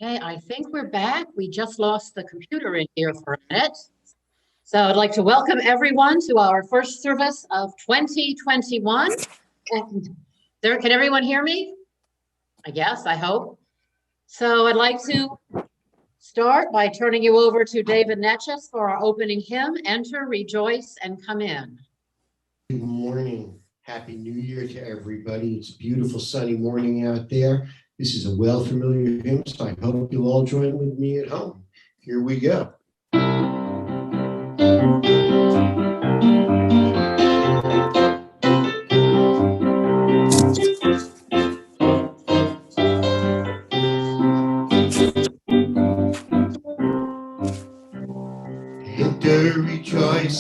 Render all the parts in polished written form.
Okay, I think we're back. We just lost the computer in here for a minute. So I'd like to welcome everyone to our first service of 2021. And can everyone hear me? I guess, I hope. So I'd like to start by turning you over to David Netches for our opening hymn, Enter, Rejoice, and Come In. Good morning. Happy New Year to everybody. It's a beautiful sunny morning out there. This is a well-familiar hymn, so I hope you'll all join with me at home. Here we go.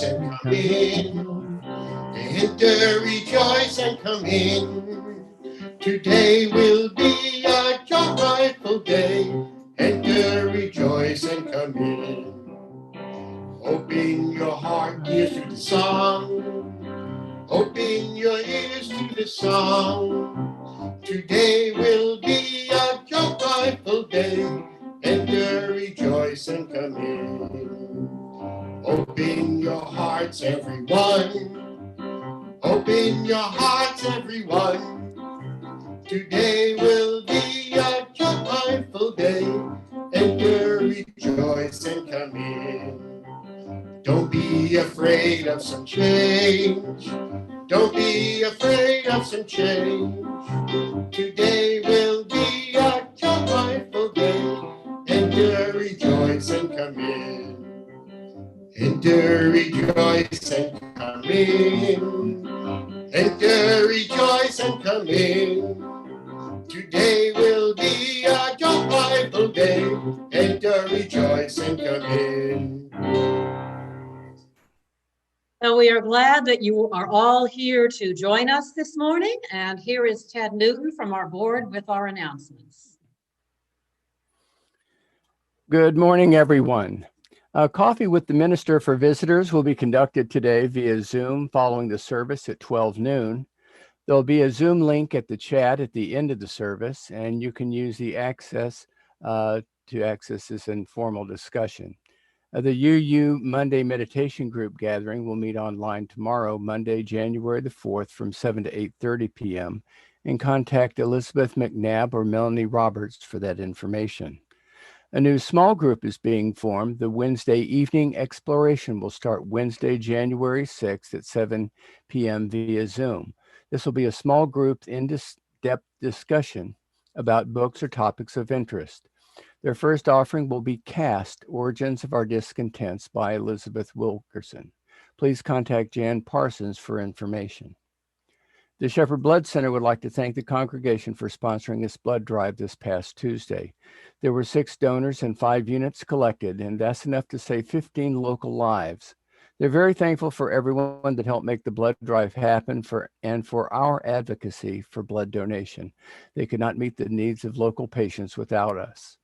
and come in. Enter, rejoice, and come in. Today will be a joyful day. Enter, rejoice, and come in. Open your heart, ears to the song. Open your ears to the song. Today will be a joyful day. Enter, rejoice, and come in. Open your hearts, everyone. Open your hearts, everyone. Today will be a joyful day. Enter, rejoice, and come in. Don't be afraid of some change. Don't be afraid of some change. Today will be a joyful day. Enter, rejoice, and come in. Enter, rejoice, and come in. Enter, rejoice, and come in. Today will be a joyful day. Enter, rejoice, and come in. So we are glad that you are all here to join us this morning. And here is Ted Newton from our board with our announcements. Good morning, everyone. Coffee with the Minister for Visitors will be conducted today via Zoom following the service at 12 noon. There'll be a Zoom link at the chat at the end of the service, and you can use the access to access this informal discussion. The UU Monday Meditation Group gathering will meet online tomorrow, Monday, January the 4th from 7 to 8:30 p.m. and contact Elizabeth McNabb or Melanie Roberts for that information. A new small group is being formed. The Wednesday evening exploration will start Wednesday, January 6th at 7 p.m. via Zoom. This will be a small group in-depth discussion about books or topics of interest. Their first offering will be Cast, Origins of Our Discontents by Elizabeth Wilkerson. Please contact Jan Parsons for information. The Shepherd Blood Center would like to thank the congregation for sponsoring this blood drive this past Tuesday. There were 6 donors and 5 units collected, and that's enough to save 15 local lives. They're very thankful for everyone that helped make the blood drive happen and for our advocacy for blood donation. They could not meet the needs of local patients without us.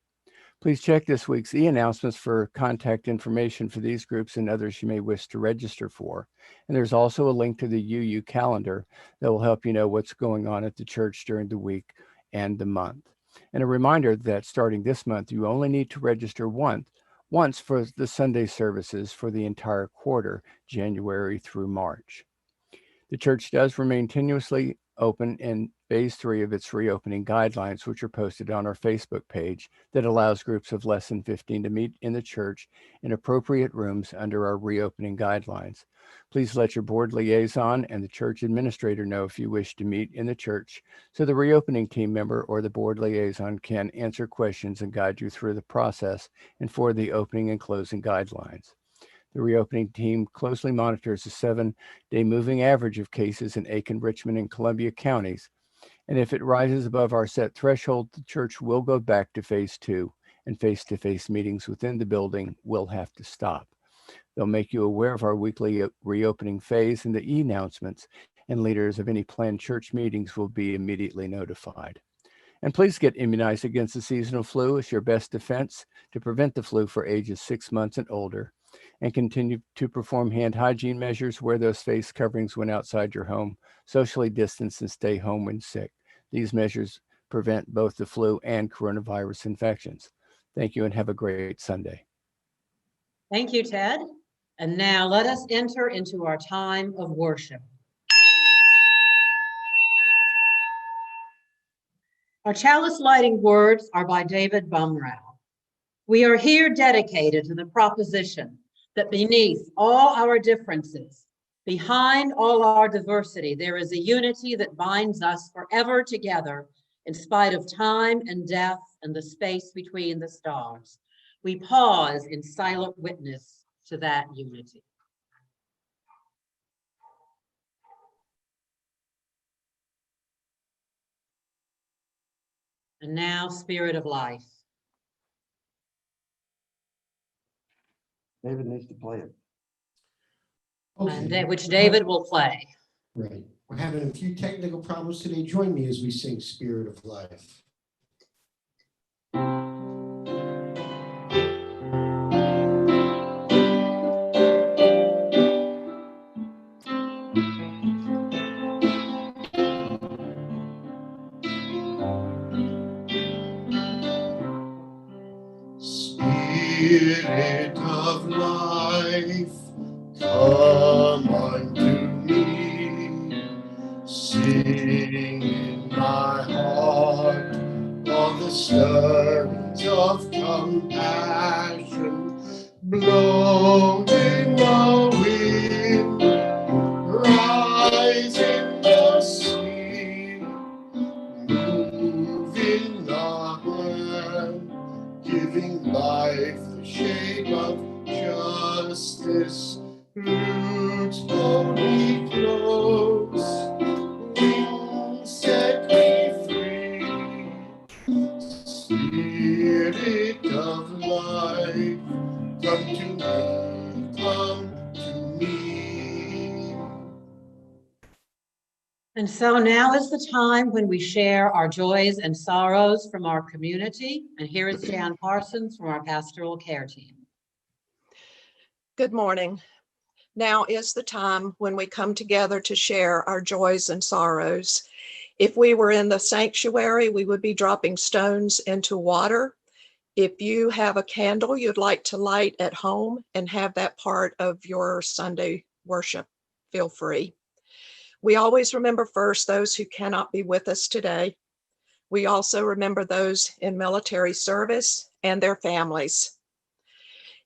Please check this week's e-announcements for contact information for these groups and others you may wish to register for. And there's also a link to the UU calendar that will help you know what's going on at the church during the week and the month. And a reminder that starting this month, you only need to register once for the Sunday services for the entire quarter, January through March. The church does remain continuously open in phase 3 of its reopening guidelines, which are posted on our Facebook page that allows groups of less than 15 to meet in the church in appropriate rooms under our reopening guidelines. Please let your board liaison and the church administrator know if you wish to meet in the church so the reopening team member or the board liaison can answer questions and guide you through the process and for the opening and closing guidelines. The reopening team closely monitors the 7-day moving average of cases in Aiken, Richmond, and Columbia counties. And if it rises above our set threshold, the church will go back to phase 2, and face-to-face meetings within the building will have to stop. They'll make you aware of our weekly reopening phase and the e-announcements, and leaders of any planned church meetings will be immediately notified. And please get immunized against the seasonal flu as your best defense to prevent the flu for ages 6 months and older. And continue to perform hand hygiene measures, wear those face coverings when outside your home, socially distance, and stay home when sick. These measures prevent both the flu and coronavirus infections. Thank you and have a great Sunday. Thank you, Ted. And now let us enter into our time of worship. Our chalice lighting words are by David Bumrau. We are here dedicated to the proposition that beneath all our differences, behind all our diversity, there is a unity that binds us forever together in spite of time and death and the space between the stars. We pause in silent witness to that unity. And now, Spirit of Life. David needs to play it. Okay. which David will play. Right. We're having a few technical problems today. Join me as we sing Spirit of Life. Spirit of life, come unto me, sing in my heart all the stirrings of compassion, blow in the wind, rise in the sea, move in the hand, giving life the shape of justice, roots boldly close, wings set me free, Spirit of life, come to me, come to me. And so now is the time when we share our joys and sorrows from our community. And here is Jan Parsons from our pastoral care team. Good morning. Now is the time when we come together to share our joys and sorrows. If we were in the sanctuary, we would be dropping stones into water. If you have a candle you'd like to light at home and have that part of your Sunday worship, feel free. We always remember first those who cannot be with us today. We also remember those in military service and their families.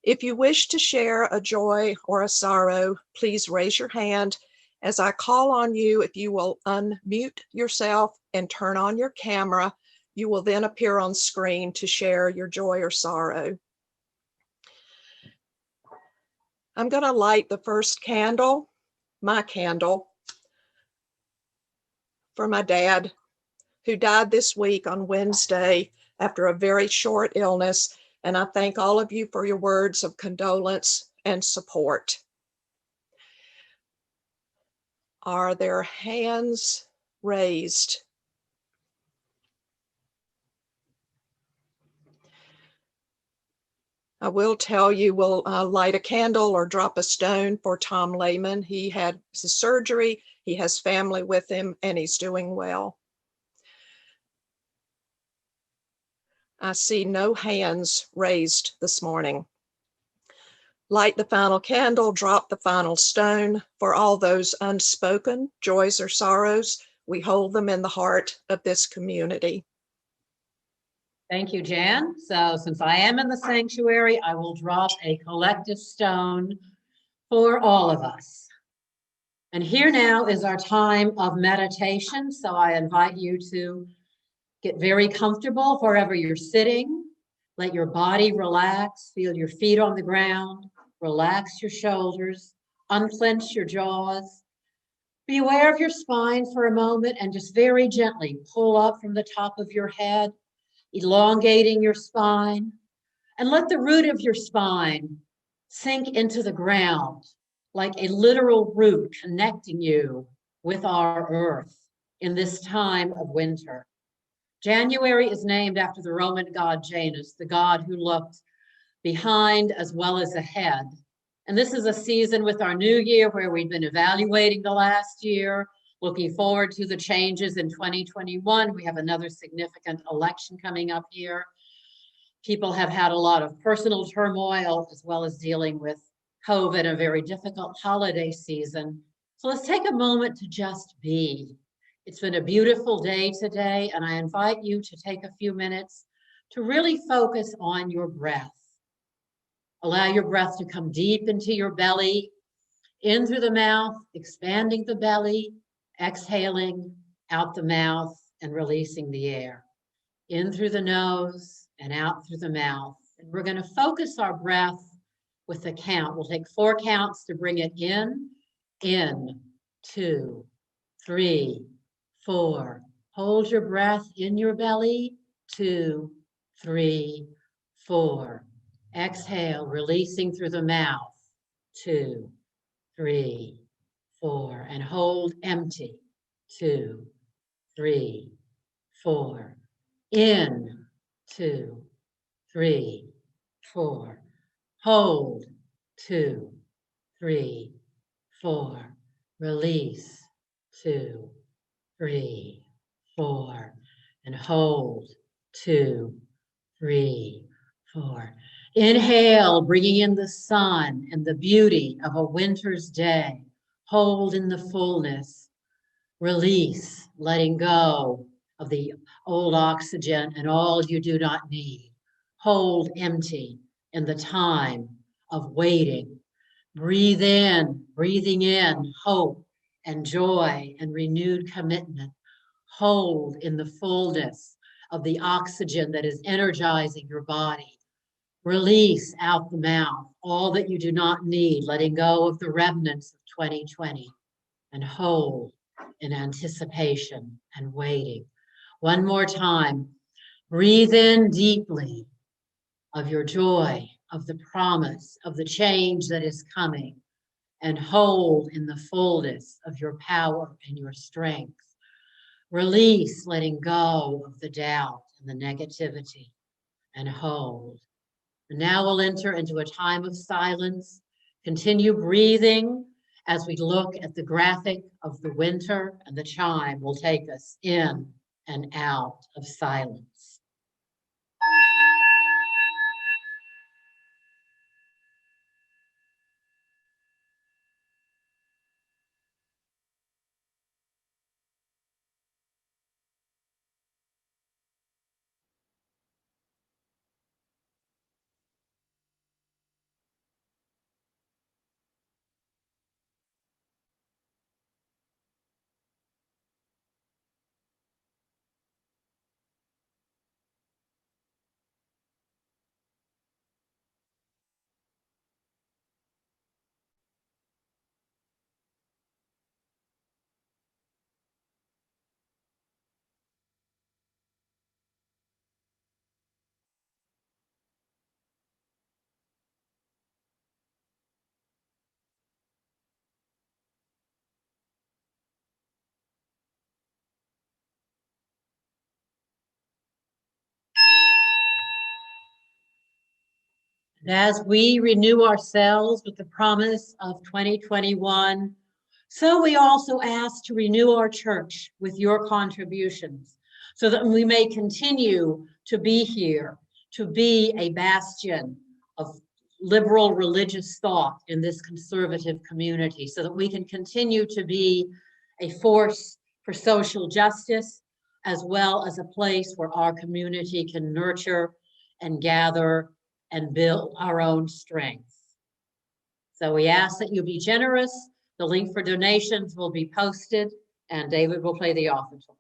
If you wish to share a joy or a sorrow, please raise your hand as I call on you. If you will unmute yourself and turn on your camera, you will then appear on screen to share your joy or sorrow. I'm going to light the first candle, my candle, for my dad, who died this week on Wednesday after a very short illness. And I thank all of you for your words of condolence and support. Are there hands raised? I will tell you, we'll light a candle or drop a stone for Tom Lehman. He had his surgery, he has family with him, and he's doing well. I see no hands raised this morning. Light the final candle, drop the final stone. For all those unspoken joys or sorrows, we hold them in the heart of this community. Thank you, Jan. So since I am in the sanctuary, I will drop a collective stone for all of us. And here now is our time of meditation. So I invite you to get very comfortable wherever you're sitting. Let your body relax. Feel your feet on the ground. Relax your shoulders. Unclench your jaws. Be aware of your spine for a moment and just very gently pull up from the top of your head, elongating your spine. And let the root of your spine sink into the ground like a literal root connecting you with our earth in this time of winter. January is named after the Roman god Janus, the god who looked behind as well as ahead. And this is a season with our new year where we've been evaluating the last year, looking forward to the changes in 2021. We have another significant election coming up here. People have had a lot of personal turmoil as well as dealing with COVID, a very difficult holiday season. So let's take a moment to just be. It's been a beautiful day today, and I invite you to take a few minutes to really focus on your breath. Allow your breath to come deep into your belly, in through the mouth, expanding the belly, exhaling out the mouth and releasing the air. In through the nose and out through the mouth. And we're going to focus our breath with a count. We'll take 4 counts to bring it in, 2, 3, 4. Hold your breath in your belly, 2, 3, 4. Exhale, releasing through the mouth, 2, 3, 4, and hold empty. 2, 3, 4. In, 2, 3, 4. Hold, 2, 3, 4. Release, 2, 3, 4. And hold, 2, 3, 4. Inhale, bringing in the sun and the beauty of a winter's day. Hold in the fullness. Release, letting go of the old oxygen and all you do not need. Hold empty in the time of waiting. Breathe in, breathing in hope and joy and renewed commitment. Hold in the fullness of the oxygen that is energizing your body. Release out the mouth all that you do not need, letting go of the remnants of 2020, and hold in anticipation and waiting. One more time, breathe in deeply of your joy, of the promise, of the change that is coming, and hold in the fullness of your power and your strength. Release, letting go of the doubt and the negativity, and hold. And now we'll enter into a time of silence. Continue breathing as we look at the graphic of the winter, and the chime will take us in and out of silence. And as we renew ourselves with the promise of 2021, so we also ask to renew our church with your contributions, so that we may continue to be here, to be a bastion of liberal religious thought in this conservative community, so that we can continue to be a force for social justice, as well as a place where our community can nurture and gather and build our own strength. So we ask that you be generous. The link for donations will be posted, and David will play the offertory.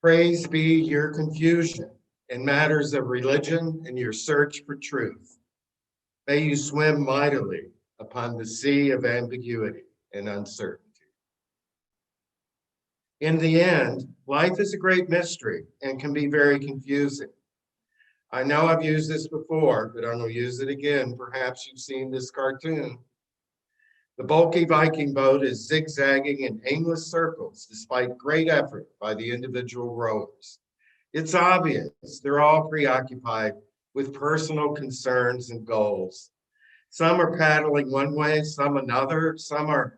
Praise be your confusion in matters of religion and your search for truth. May you swim mightily upon the sea of ambiguity and uncertainty. In the end, life is a great mystery and can be very confusing. I know I've used this before, but I'm going to use it again. Perhaps you've seen this cartoon. The bulky Viking boat is zigzagging in aimless circles despite great effort by the individual rowers. It's obvious they're all preoccupied with personal concerns and goals. Some are paddling one way, some another. Some are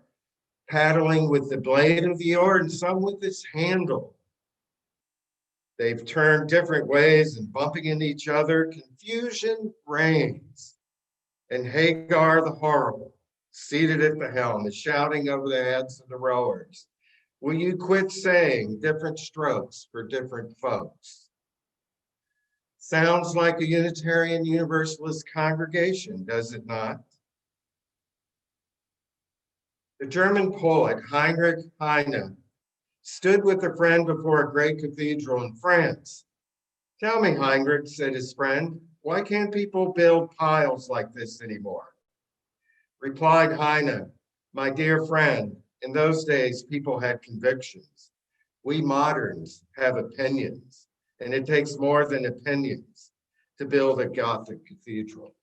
paddling with the blade of the oar and some with its handle. They've turned different ways and bumping into each other. Confusion reigns. And Hagar the Horrible, seated at the helm, is shouting over the heads of the rowers, "Will you quit saying different strokes for different folks?" Sounds like a Unitarian Universalist congregation, does it not? The German poet Heinrich Heine stood with a friend before a great cathedral in France. "Tell me, Heinrich," said his friend, "why can't people build piles like this anymore?" Replied Heine, "My dear friend, in those days people had convictions. We moderns have opinions, and it takes more than opinions to build a Gothic cathedral."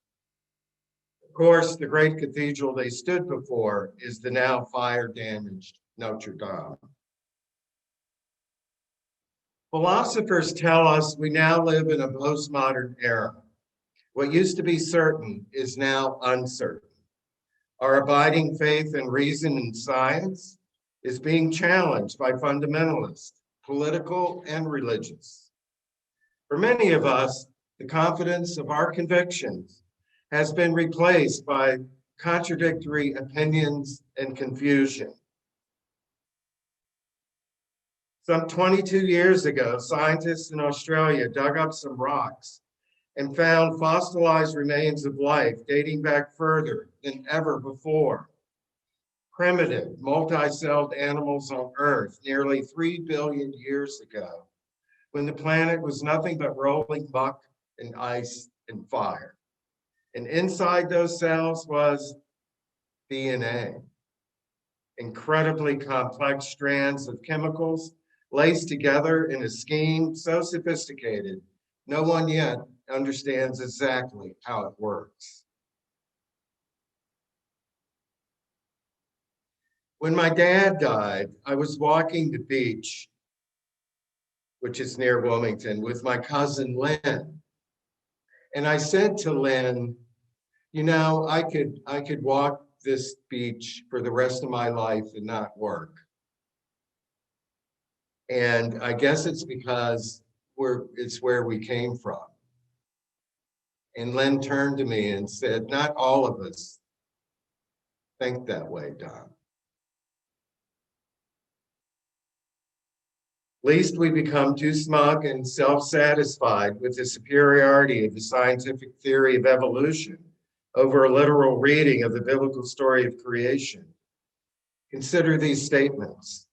Of course, the great cathedral they stood before is the now fire-damaged Notre Dame. Philosophers tell us we now live in a postmodern era. What used to be certain is now uncertain. Our abiding faith in reason and science is being challenged by fundamentalists, political and religious. For many of us, the confidence of our convictions has been replaced by contradictory opinions and confusion. Some 22 years ago, scientists in Australia dug up some rocks and found fossilized remains of life dating back further than ever before. Primitive, multi-celled animals on Earth nearly 3 billion years ago, when the planet was nothing but rolling muck and ice and fire. And inside those cells was DNA. Incredibly complex strands of chemicals laced together in a scheme so sophisticated, no one yet understands exactly how it works. When my dad died, I was walking the beach, which is near Wilmington, with my cousin Lynn. And I said to Lynn, "You know, I could walk this beach for the rest of my life and not work." And I guess it's because it's where we came from. And Lynn turned to me and said, "Not all of us think that way, Don. Least we become too smug and self-satisfied with the superiority of the scientific theory of evolution over a literal reading of the biblical story of creation." Consider these statements.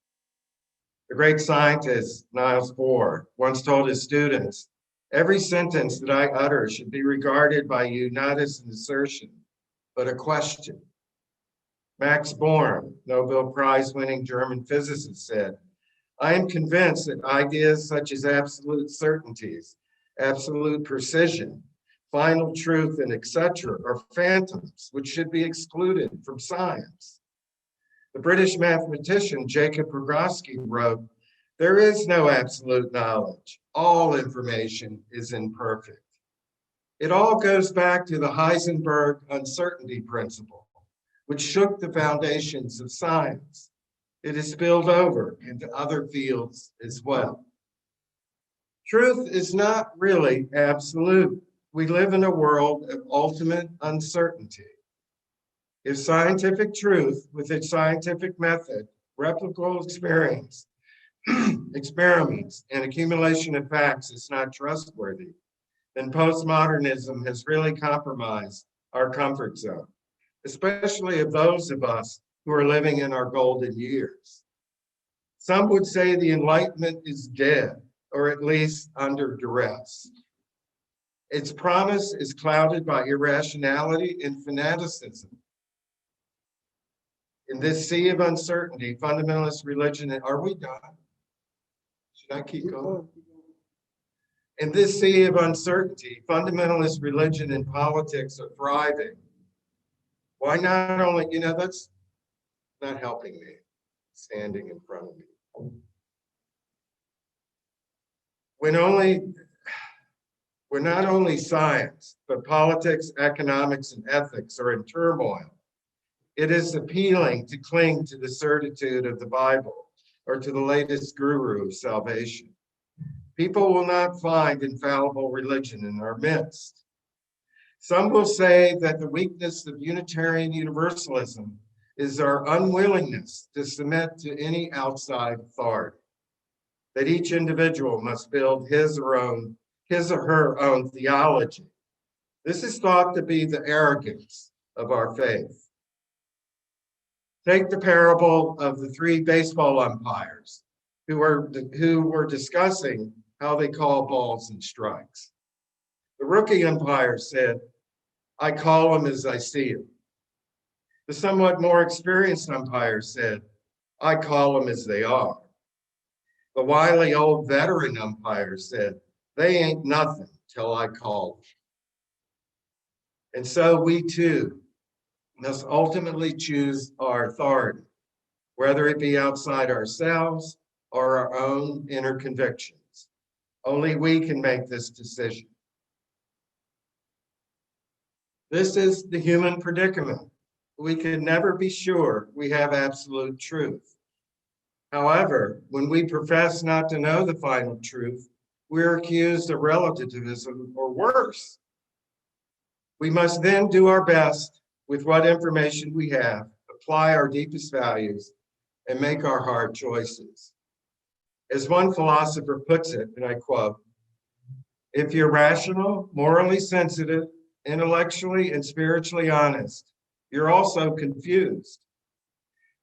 The great scientist Niels Bohr once told his students, "Every sentence that I utter should be regarded by you not as an assertion, but a question." Max Born, Nobel Prize-winning German physicist, said, "I am convinced that ideas such as absolute certainties, absolute precision, final truth, and etc. are phantoms which should be excluded from science." The British mathematician Jacob Rogoski wrote, "There is no absolute knowledge. All information is imperfect." It all goes back to the Heisenberg uncertainty principle, which shook the foundations of science. It has spilled over into other fields as well. Truth is not really absolute. We live in a world of ultimate uncertainty. If scientific truth, with its scientific method, replicable experience, experiments, and accumulation of facts is not trustworthy, then postmodernism has really compromised our comfort zone, especially of those of us who are living in our golden years. Some would say the Enlightenment is dead, or at least under duress. Its promise is clouded by irrationality and fanaticism. In this sea of uncertainty, fundamentalist religion, are we done? Should I keep going? In this sea of uncertainty, fundamentalist religion and politics are thriving. Why not only, that's not helping me, standing in front of me. We're not only science, but politics, economics, and ethics are in turmoil. It is appealing to cling to the certitude of the Bible or to the latest guru of salvation. People will not find infallible religion in our midst. Some will say that the weakness of Unitarian Universalism is our unwillingness to submit to any outside authority, that each individual must build his or her own theology. This is thought to be the arrogance of our faith. Take the parable of the three baseball umpires who were discussing how they call balls and strikes. The rookie umpire said, "I call them as I see them." The somewhat more experienced umpire said, "I call them as they are." The wily old veteran umpire said, "They ain't nothing till I call them." And so we too must ultimately choose our authority, whether it be outside ourselves or our own inner convictions. Only we can make this decision. This is the human predicament. We can never be sure we have absolute truth. However, when we profess not to know the final truth, we're accused of relativism or worse. We must then do our best with what information we have, apply our deepest values, and make our hard choices. As one philosopher puts it, and I quote, "If you're rational, morally sensitive, intellectually and spiritually honest, you're also confused."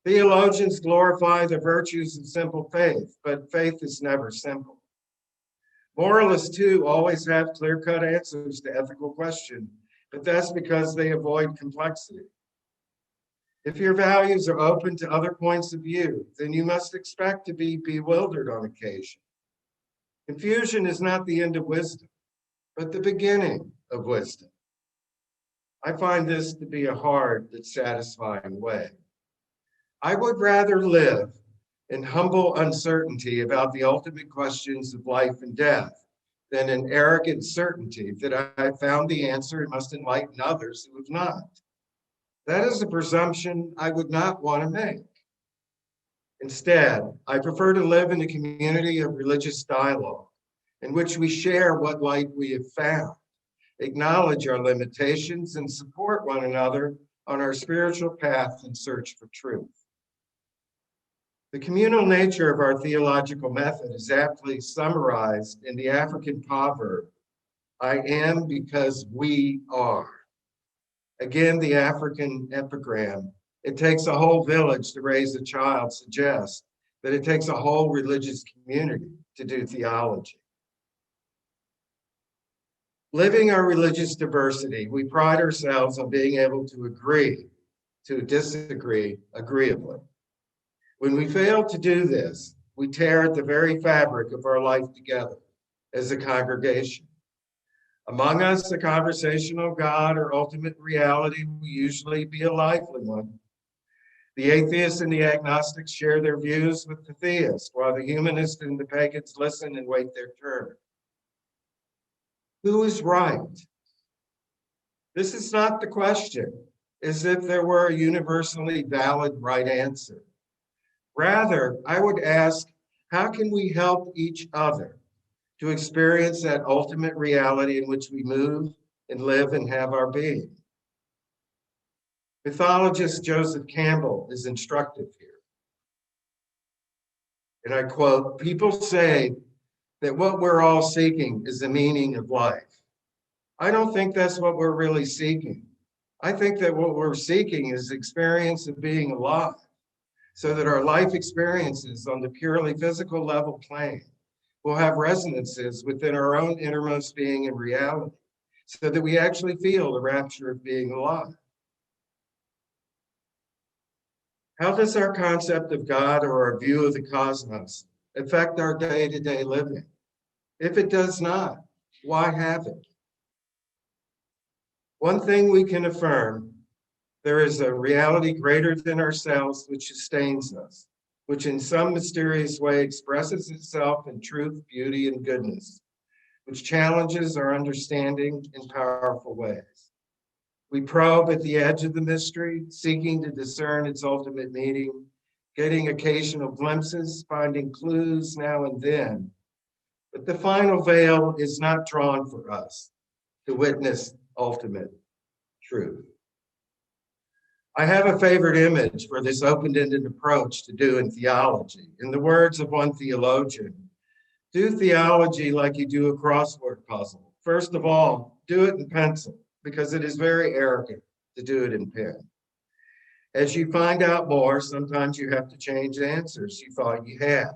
Theologians glorify the virtues of simple faith, but faith is never simple. Moralists, too, always have clear-cut answers to ethical questions, but that's because they avoid complexity. If your values are open to other points of view, then you must expect to be bewildered on occasion. Confusion is not the end of wisdom, but the beginning of wisdom. I find this to be a hard but satisfying way. I would rather live in humble uncertainty about the ultimate questions of life and death than in arrogant certainty that I have found the answer and must enlighten others who have not. That is a presumption I would not want to make. Instead, I prefer to live in a community of religious dialogue in which we share what light we have found, acknowledge our limitations, and support one another on our spiritual path in search for truth. The communal nature of our theological method is aptly summarized in the African proverb, "I am because we are." Again, the African epigram, "It takes a whole village to raise a child," suggests that it takes a whole religious community to do theology. Living our religious diversity, we pride ourselves on being able to agree to disagree agreeably. When we fail to do this, we tear at the very fabric of our life together as a congregation. Among us, the conversational God or ultimate reality will usually be a lively one. The atheists and the agnostics share their views with the theist, while the humanists and the pagans listen and wait their turn. Who is right? This is not the question, as if there were a universally valid right answer. Rather, I would ask, how can we help each other to experience that ultimate reality in which we move and live and have our being? Mythologist Joseph Campbell is instructive here. And I quote, "People say that what we're all seeking is the meaning of life. I don't think that's what we're really seeking. I think that what we're seeking is the experience of being alive, so that our life experiences on the purely physical level plane will have resonances within our own innermost being and reality, so that we actually feel the rapture of being alive." How does our concept of God or our view of the cosmos affect our day-to-day living? If it does not, why have it? One thing we can affirm, there is a reality greater than ourselves which sustains us, which in some mysterious way expresses itself in truth, beauty, and goodness, which challenges our understanding in powerful ways. We probe at the edge of the mystery, seeking to discern its ultimate meaning, getting occasional glimpses, finding clues now and then. But the final veil is not drawn for us to witness ultimate truth. I have a favorite image for this open-ended approach to doing theology. In the words of one theologian, do theology like you do a crossword puzzle. First of all, do it in pencil, because it is very arrogant to do it in pen. As you find out more, sometimes you have to change answers you thought you had.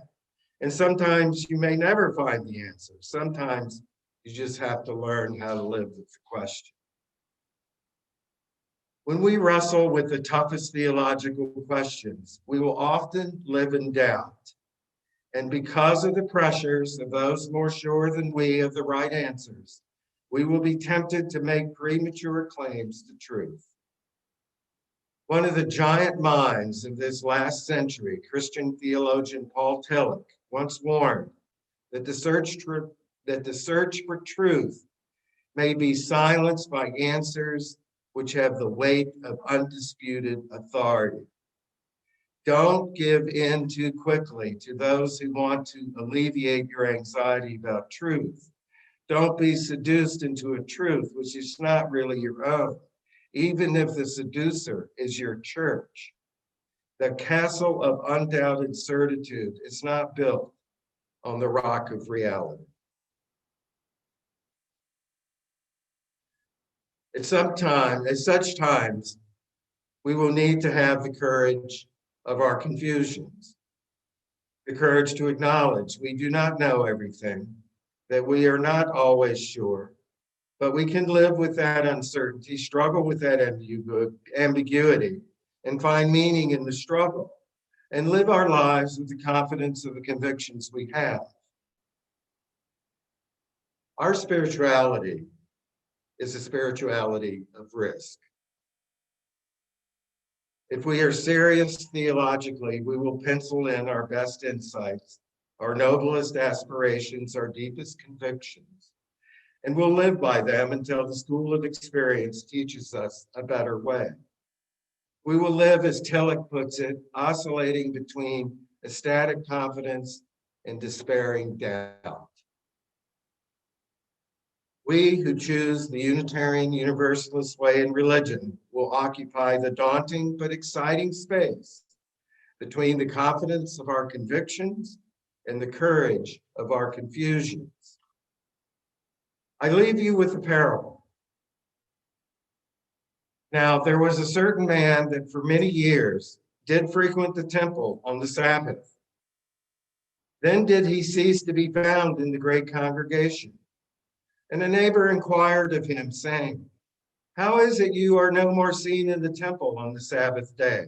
And sometimes you may never find the answer. Sometimes you just have to learn how to live with the question. When we wrestle with the toughest theological questions, we will often live in doubt. And because of the pressures of those more sure than we of the right answers, we will be tempted to make premature claims to truth. One of the giant minds of this last century, Christian theologian Paul Tillich, once warned that the search for truth may be silenced by answers which have the weight of undisputed authority. Don't give in too quickly to those who want to alleviate your anxiety about truth. Don't be seduced into a truth which is not really your own, even if the seducer is your church. The castle of undoubted certitude is not built on the rock of reality. At such times, we will need to have the courage of our confusions, the courage to acknowledge we do not know everything, that we are not always sure, but we can live with that uncertainty, struggle with that ambiguity, and find meaning in the struggle, and live our lives with the confidence of the convictions we have. Our spirituality is a spirituality of risk. If we are serious theologically, we will pencil in our best insights, our noblest aspirations, our deepest convictions, and we'll live by them until the school of experience teaches us a better way. We will live, as Tillich puts it, oscillating between ecstatic confidence and despairing doubt. We who choose the Unitarian Universalist way in religion will occupy the daunting but exciting space between the confidence of our convictions and the courage of our confusions. I leave you with a parable. Now, there was a certain man that for many years did frequent the temple on the Sabbath. Then did he cease to be found in the great congregation. And a neighbor inquired of him, saying, "How is it you are no more seen in the temple on the Sabbath day?"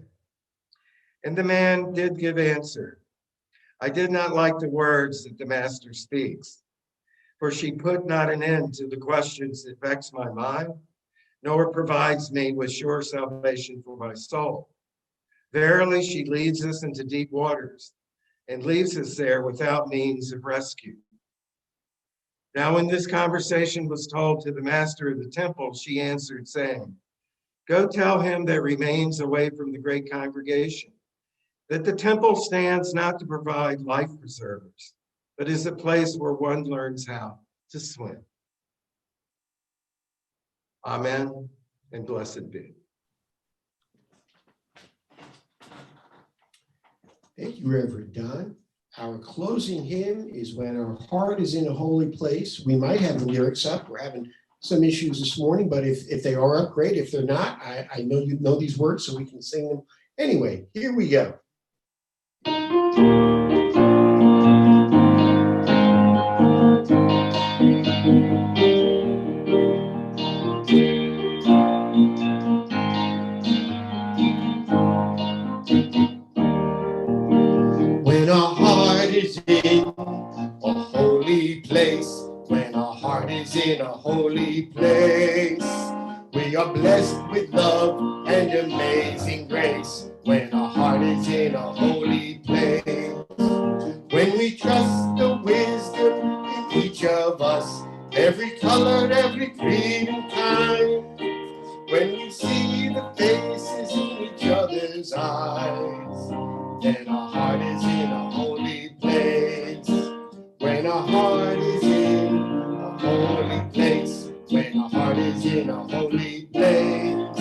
And the man did give answer, "I did not like the words that the master speaks, for she put not an end to the questions that vex my mind, nor provides me with sure salvation for my soul. Verily, she leads us into deep waters and leaves us there without means of rescue." Now, when this conversation was told to the master of the temple, she answered, saying, "Go tell him that remains away from the great congregation, that the temple stands not to provide life preservers, but is a place where one learns how to swim." Amen, and blessed be. Thank you, Reverend Don. Our closing hymn is "When Our Heart is in a Holy Place." We might have the lyrics up. We're having some issues this morning, but if they are up, great. If they're not, I know you know these words, so we can sing them. Anyway, here we go. When our heart is in in a holy place. We are blessed with love and amazing grace when our heart is in a holy place. When we trust the wisdom in each of us, every color, every creed and kind. When we see the faces in each other's eyes, then our heart is in a holy place. When our heart is in a holy place, when our heart is in a holy place,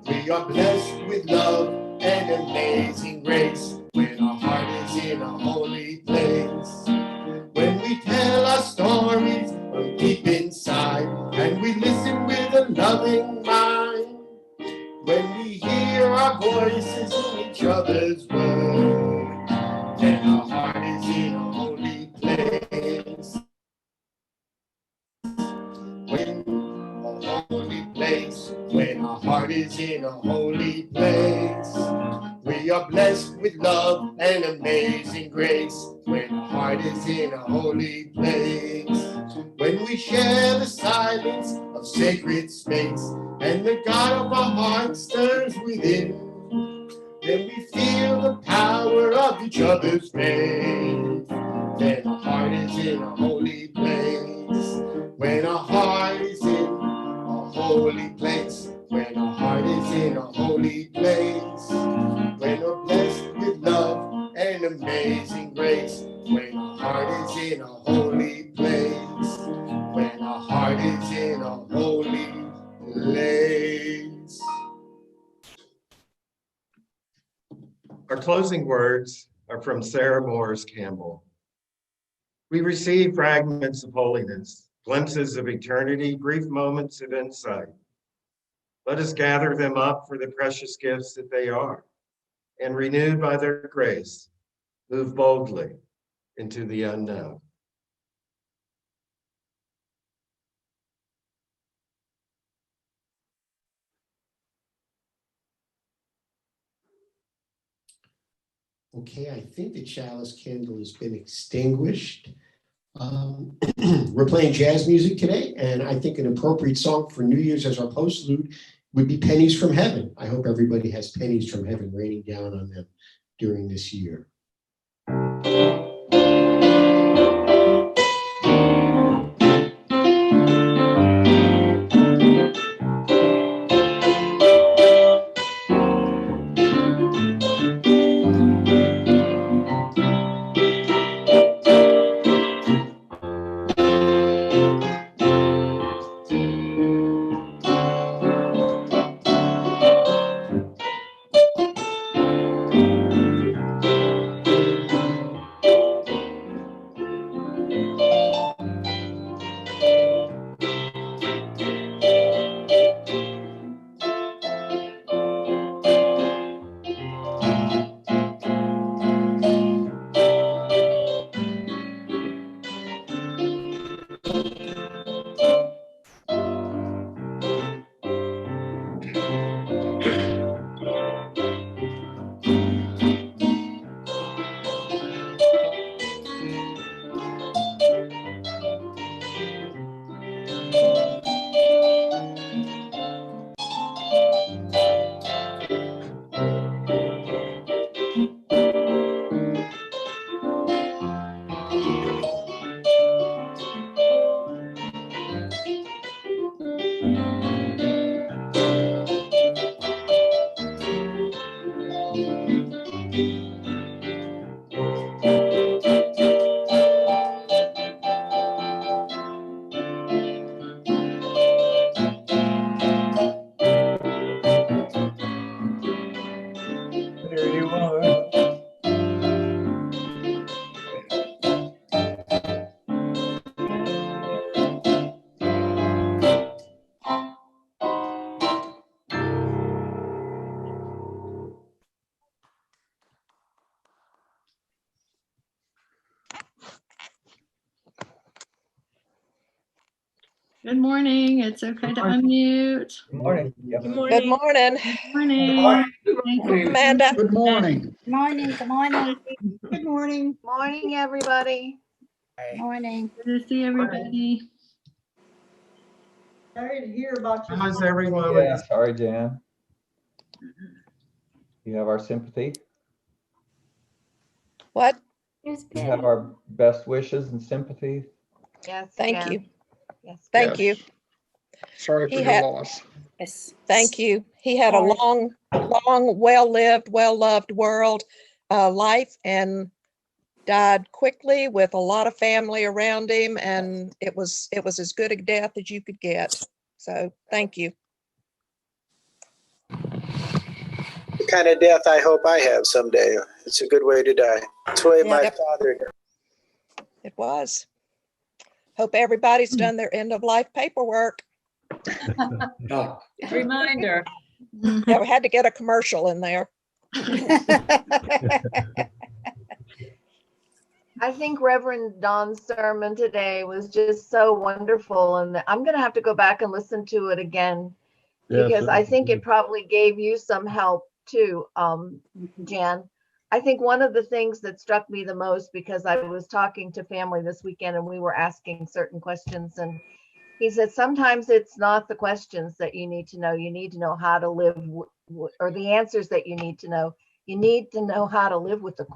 we are blessed with love and amazing grace. When our heart is in a holy place, when we tell our stories from deep inside, and we listen with a loving mind, when we hear our voices in each other's words, then our heart is in a holy place. When a holy place, when our heart is in a holy place, we are blessed with love and amazing grace. When our heart is in a holy place, when we share the silence of sacred space, and the God of our hearts stirs within, then we feel the power of each other's faith. Then our heart is in a holy place. When our heart is in a holy place. When our heart is in a holy place. When we're blessed with love and amazing grace. When our heart is in a holy place. When our heart is in a holy place. Our closing words are from Sarah Morris Campbell. We receive fragments of holiness, glimpses of eternity, brief moments of insight. Let us gather them up for the precious gifts that they are, and renewed by their grace, move boldly into the unknown. Okay, I think the chalice candle has been extinguished. We're playing jazz music today, and I think an appropriate song for New Year's as our postlude would be Pennies from Heaven. I hope everybody has pennies from heaven raining down on them during this year. There you are. Good morning. It's okay to unmute. Good morning. Good morning, Morning. Thank you. Amanda. Good morning. Morning, good morning, Good morning. Morning, everybody. morning. Good to see everybody. Sorry to hear about your. How's everyone? Yeah, sorry, Jan. You have our sympathy. What? Here's You have our best wishes and sympathy. Yes. Thank yeah. you. Yes. Thank you. Sorry for He your had- loss. Yes. Thank you. He had a Sorry. long, well-lived, well-loved life and died quickly with a lot of family around him. And it was as good a death as you could get. So thank you. The kind of death I hope I have someday. It's a good way to die. It's the way my Yep. father died. It was. Hope everybody's done their end of life paperwork. Oh, Reminder. Yeah, we had to get a commercial in there. I think Reverend Don's sermon today was just so wonderful, and I'm going to have to go back and listen to it again because I think it probably gave you some help too, Jan. I think one of the things that struck me the most, because I was talking to family this weekend and we were asking certain questions, and he said sometimes it's not the questions that you need to know. You need to know how to live or the answers that you need to know. You need to know how to live with the